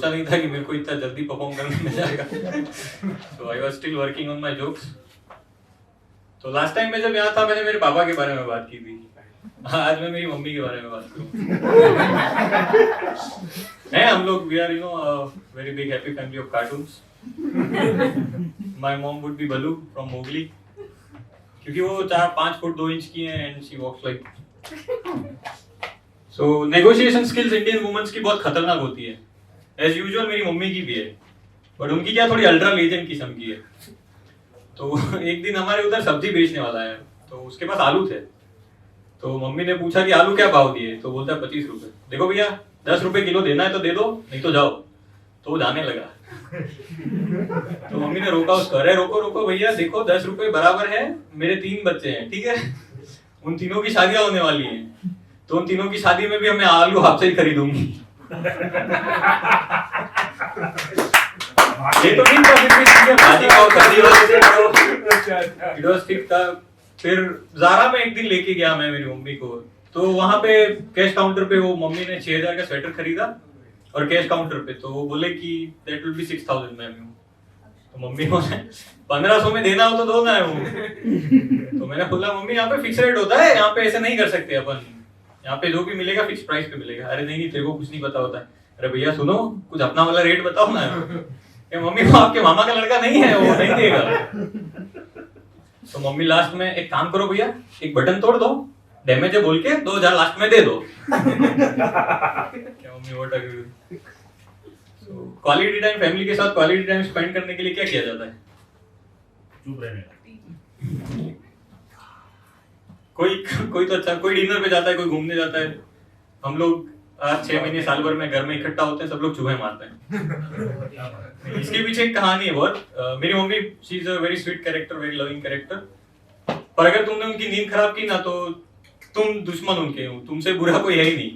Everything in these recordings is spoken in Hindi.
पता नहीं था कि मेरे को इतना जल्दी परफॉर्म करने मिल जाएगा। So I was still working on my jokes. तो लास्ट टाइम मैं जब यहाँ था मैंने मेरे पापा के बारे में बात की थी, आज मैं मेरी मम्मी के बारे में बात करूँ। हम लोग we are very big happy family of cartoons. My mom would be Baloo from Mowgli, क्योंकि वो 4-5 फुट 2 इंच की है and she walks like. So negotiation skills Indian womens की बहुत खतरनाक होती है। एज यूजुअल मेरी मम्मी की भी है, बट उनकी क्या थोड़ी अल्ट्रा लेजेंड किस्म की है। तो एक दिन हमारे उधर सब्जी बेचने वाला है, तो उसके पास आलू थे। तो मम्मी ने पूछा कि आलू क्या भाव दिए, तो बोलता है 25 रुपए। देखो भैया 10 रुपए किलो देना है तो दे दो, नहीं तो जाओ। तो वो जाने लगा। तो मम्मी ने रोका उसको, अरे रोको रोको भैया, देखो 10 रुपए बराबर है, मेरे 3 बच्चे हैं, ठीक है, उन तीनों की शादियां होने वाली हैं, तो उन तीनों की शादी में भी मैं आलू आपसे ही खरीदूंगी। ये तो नहीं था, फिर भाजी पाव इट वाज ठीक था। फिर ज़ारा में एक दिन लेके गया मैं मेरी मम्मी को, तो वहां पे कैश काउंटर पे वो मम्मी ने 6000 का स्वेटर खरीदा और कैश काउंटर पे, तो वो बोले कि दैट विल बी 6000 मैम। तो मम्मी बोले 1500 में देना हो तो दो ना है वो। तो मैंने बोला मम्मी यहाँ पे फिक्स रेट होता है, यहाँ पे ऐसे नहीं कर सकते अपन, यहाँ पे जो भी मिलेगा फिक्स प्राइस पे मिलेगा। अरे नहीं तेरे को कुछ नहीं पता होता है। अरे भैया सुनो, कुछ अपना वाला रेट बताओ ना। मम्मी वो आपके मामा का लड़का नहीं है, वो नहीं देगा। तो मम्मी लास्ट में एक काम करो भैया, एक बटन तोड़ दो, डैमेज है बोल के 2000 लास्ट में दे दो। क्या mummy what are you. So quality time, family के साथ क्वालिटी टाइम स्पेंड करने के लिए क्या किया जाता है? चुप रहने। कोई तो अच्छा, कोई डिनर पे जाता है, कोई घूमने जाता है। हम लोग आज 6 महीने साल भर में घर में इकट्ठा होते हैं, सब लोग चूहे मारते हैं। इसके पीछे एक कहानी है बहुत। मेरी mummy she is a very sweet character, very loving character. पर अगर तुमने उनकी नींद खराब की ना तो तुम दुश्मन उनके हो, तुमसे बुरा कोई है ही नहीं।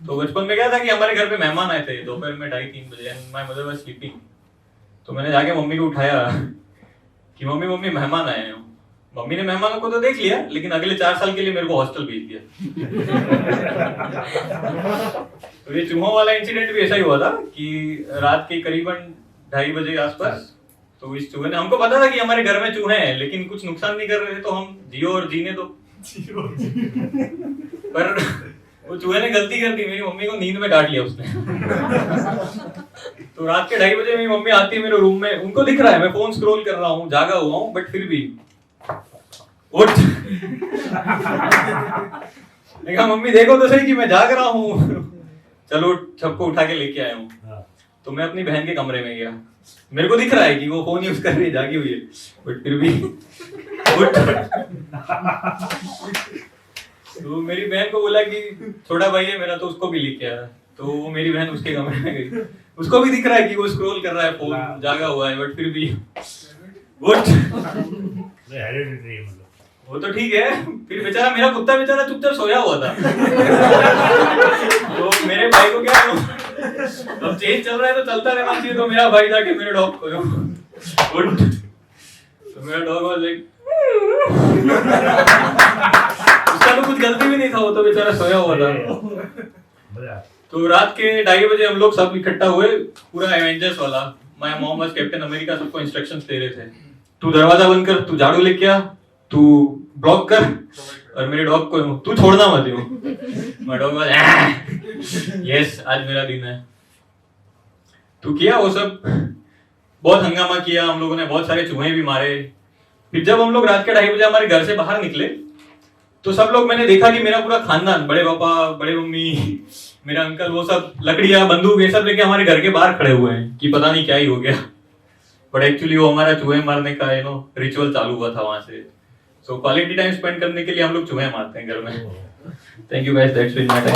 तो बचपन में क्या था कि हमारे घर पे मेहमान आए थे दोपहर में 2:30-3 बजे and my mother was sleeping. तो मैंने जाके मम्मी को उठाया कि मम्मी मम्मी मेहमान आए हैं। मम्मी ने मेहमानों को तो देख लिया, लेकिन अगले 4 साल के लिए मेरे को हॉस्टल भेज दिया। तो ये चूहों वाला इंसिडेंट भी ऐसा ही हुआ था कि रात के करीबन 2:30 बजे आसपास, तो इस चूहे ने, हमको पता था कि हमारे घर में चूहे हैं लेकिन कुछ नुकसान नहीं कर रहे थे, तो हम जियो और जीने दो। पर वो चूहे ने गलती कर दी, मेरी मम्मी को नींद में काट लिया उसने। तो रात के 2:30 बजे मेरी मम्मी आती है मेरे रूम में, उनको दिख रहा है मैं फोन स्क्रॉल कर रहा हूँ, जागा हुआ हूँ, बट फिर भी उठ। मैं कहा मम्मी देखो तो सही कि मैं जाग रहा हूँ। चलो सबको उठा के लेके आया हूँ। तो मैं अपनी बहन के कमरे में गया, मेरे को दिख रहा है कि वो फोन यूज कर रही है, जागी हुई है, बट फिर भी उठ। तो मेरी बहन को बोला कि छोटा भाई है मेरा, तो उसको भी लेके आया। तो वो मेरी बहन उसके कमरे में गई, उसको भी दिख रहा है कि वो स्क्रॉल कर रहा है, फोन जागा हुआ है, बट फिर भी उठ। वो तो ठीक है, फिर बेचारा मेरा कुत्ता बेचारा चुपचाप सोया हुआ था। तो मेरे भाई को क्या, अब चेंज चल रहा है तो चलता रहना चाहिए, तो मेरा भाई जाके मेरे डॉग को उठ। तो मेरा डॉग वाज लाइक, उसका तो कुछ गलती भी नहीं था, वो तो बेचारा सोया हुआ था। तो रात के 2:30 बजे हम लोग सब इकट्ठा हुए, पूरा एवेंजर्स वाला। My mom was captain America, सबको इंस्ट्रक्शंस दे रहे थे, तू दरवाजा बंद कर, तू झाड़ू लेके आ, तू ब्लॉक कर, और मेरे डॉग को तू छोड़ना मत। मेरा डॉग वाज यस आज मेरा दिन है। तो किया वो सब, बहुत हंगामा किया हम लोगों ने, बहुत सारे चूहे भी मारे। फिर जब हम लोग रात के 2:30 बजे हमारे घर से बाहर निकले, तो सब लोग, मैंने देखा कि मेरा पूरा खानदान, बड़े पापा, बड़े मम्मी, मेरा अंकल, वो सब लकड़ियां बंदूक ये सब लेके हमारे घर के बाहर खड़े हुए हैं कि पता नहीं क्या ही हो गया। बट एक्चुअली वो हमारा चूहे मारने का रिचुअल चालू हुआ था वहां से। सो क्वालिटी टाइम स्पेंड करने के लिए हम लोग चूहे मारते हैं घर में। Thank you guys, that's been my time.